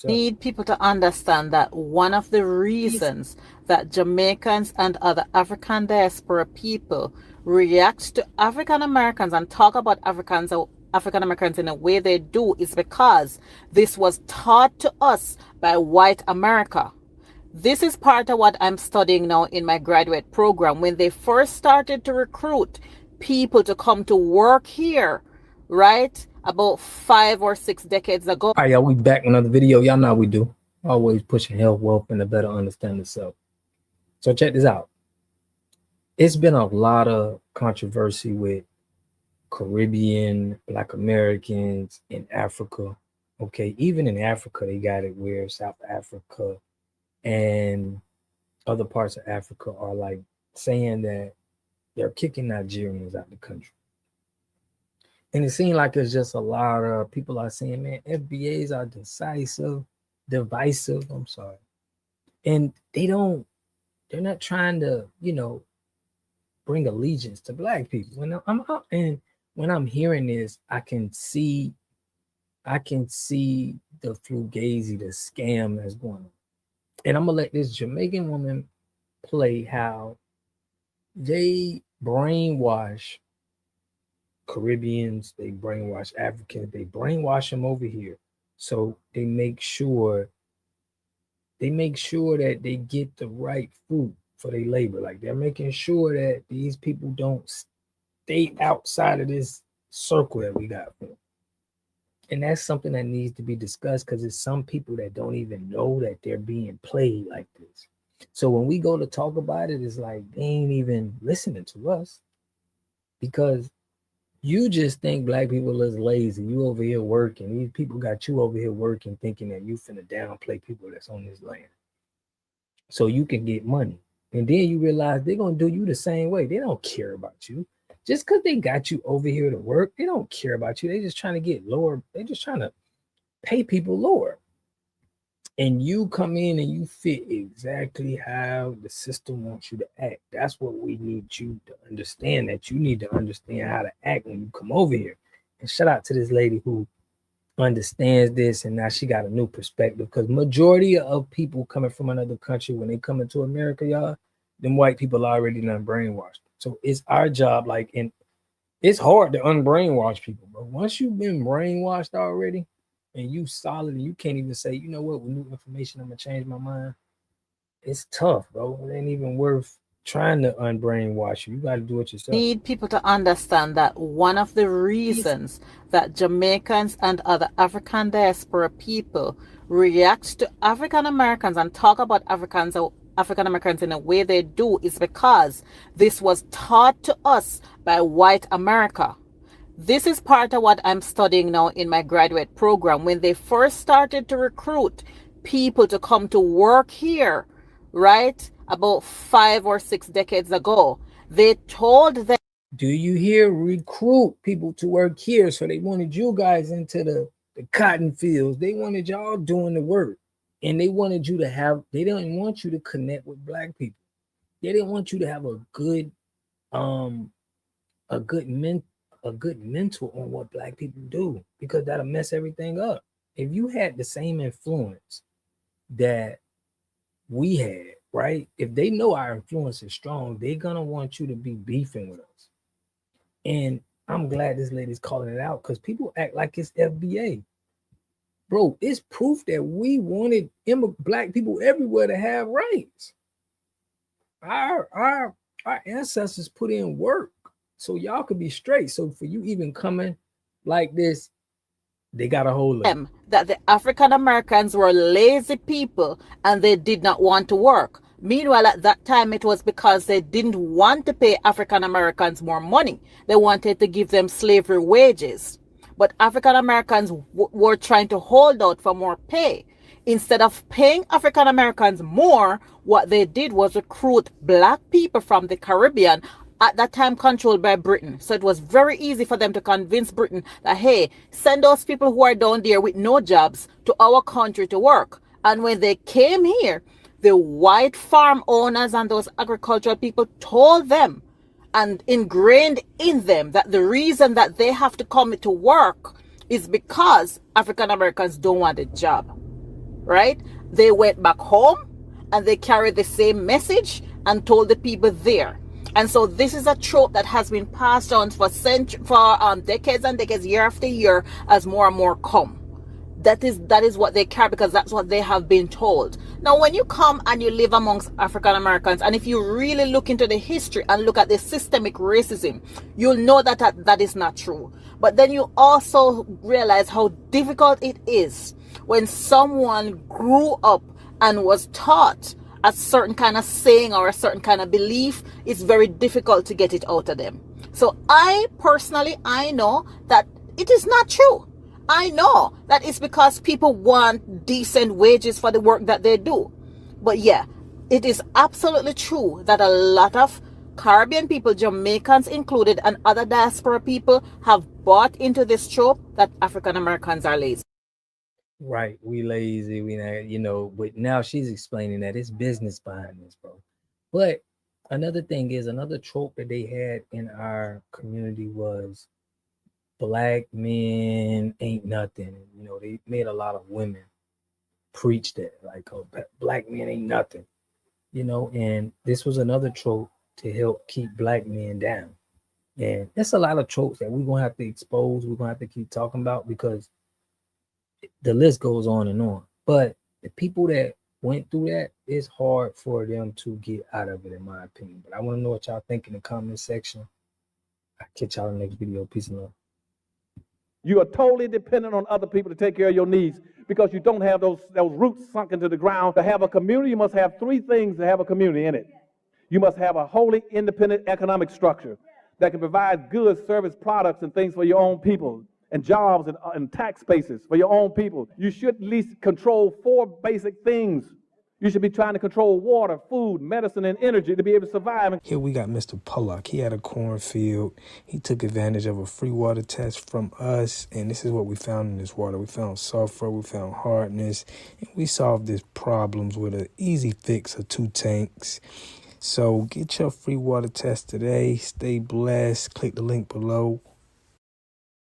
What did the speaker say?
Need people to understand that one of the reasons that Jamaicans and other African diaspora people react to African Americans and talk about African Americans in a way they do is because this was taught to us by white America. This is part of what I'm studying now in my graduate program. When they first started to recruit people to come to work here, right? About 5 or 6 decades ago. All right, y'all, we back with another video. Y'all know how we do. Always pushing health, wealth, and a better understanding of self. So check this out. It's been a lot of controversy with Caribbean, Black Americans in Africa. Okay, even in Africa, they got it where South Africa and other parts of Africa are like saying that they're kicking Nigerians out of the country. And it seems like there's just a lot of people are saying, man, FBAs are divisive. I'm sorry. And they're not trying to, bring allegiance to Black people. When I'm out and when I'm hearing this, I can see the fugazi, the scam that's going on. And I'm gonna let this Jamaican woman play how they brainwash Caribbeans, they brainwash Africans, they brainwash them over here. So they make sure that they get the right fruit for their labor. Like they're making sure that these people don't stay outside of this circle that we got for them. And that's something that needs to be discussed because there's some people that don't even know that they're being played like this. So when we go to talk about it, it's like they ain't even listening to us because you just think Black people is lazy. You over here working. These people got you over here working, thinking that you finna downplay people that's on this land. So you can get money. And then you realize they're gonna do you the same way. They don't care about you. Just because they got you over here to work, they don't care about you. They're just trying to get lower. They're just trying to pay people lower. And you come in and you fit exactly how the system wants you to act. That's what we need you to understand, that you need to understand how to act when you come over here. And shout out to this lady who understands this, and now she got a new perspective, because majority of people coming from another country, when they come into America, y'all, them white people already done brainwashed. So it's our job, like, and it's hard to unbrainwash people, but once you've been brainwashed already, and you solid and you can't even say, you know what, with new information, I'm gonna change my mind. It's tough, bro. It ain't even worth trying to unbrainwash you. You got to do it yourself. Need people to understand that one of the reasons that Jamaicans and other African diaspora people react to African Americans and talk about African Americans in a way they do is because this was taught to us by white America. This is part of what I'm studying now in my graduate program. When they first started to recruit people to come to work here, right, about 5 or 6 decades ago, they told them. Do you hear? Recruit people to work here. So they wanted you guys into the cotton fields. They wanted y'all doing the work. And they wanted you to have, they didn't want you to connect with Black people. They didn't want you to have a good mental on what Black people do, because that'll mess everything up. If you had the same influence that we had, right? If they know our influence is strong, they're gonna want you to be beefing with us. And I'm glad this lady's calling it out, because people act like it's FBA. Bro, it's proof that we wanted Black people everywhere to have rights. Our ancestors put in work so y'all could be straight. So for you even coming like this, they got a hold of them that the African Americans were lazy people and they did not want to work. Meanwhile, at that time, it was because they didn't want to pay African Americans more money. They wanted to give them slavery wages. But African Americans were trying to hold out for more pay. Instead of paying African Americans more, what they did was recruit Black people from the Caribbean, at that time controlled by Britain. So it was very easy for them to convince Britain that, hey, send those people who are down there with no jobs to our country to work. And when they came here, the white farm owners and those agricultural people told them and ingrained in them that the reason that they have to come to work is because African Americans don't want a job. right? They went back home and they carried the same message and told the people there. And so this is a trope that has been passed on for decades and decades, year after year, as more and more come. That is what they care, because that's what they have been told. Now, when you come and you live amongst African Americans, and if you really look into the history and look at the systemic racism, you'll know that is not true. But then you also realize how difficult it is when someone grew up and was taught a certain kind of saying or a certain kind of belief. It's very difficult to get it out of them. So I know that it is not true. I know that it's because people want decent wages for the work that they do. But yeah, it is absolutely true that a lot of Caribbean people, Jamaicans included, and other diaspora people have bought into this trope that African Americans are lazy. Right, we lazy, we not, but now she's explaining that it's business behind this, bro. But another thing is, another trope that they had in our community was black men ain't nothing. They made a lot of women preach that, like, oh, black men ain't nothing. And this was another trope to help keep black men down. And there's a lot of tropes that we're gonna have to expose, we're gonna have to keep talking about, because the list goes on and on. But the people that went through that, it's hard for them to get out of it, in my opinion. But I want to know what y'all think in the comment section. I'll catch y'all in the next video. Peace and love. You are totally dependent on other people to take care of your needs because you don't have those roots sunk into the ground. To have a community, you must have three things to have a community in it. You must have a wholly independent economic structure that can provide goods, service, products, and things for your own people, and jobs and tax bases for your own people. You should at least control four basic things. You should be trying to control water, food, medicine, and energy to be able to survive. Here we got Mr. Pollock. He had a cornfield. He took advantage of a free water test from us, and this is what we found in this water. We found sulfur, we found hardness, and we solved these problems with an easy fix of 2 tanks. So get your free water test today. Stay blessed. Click the link below.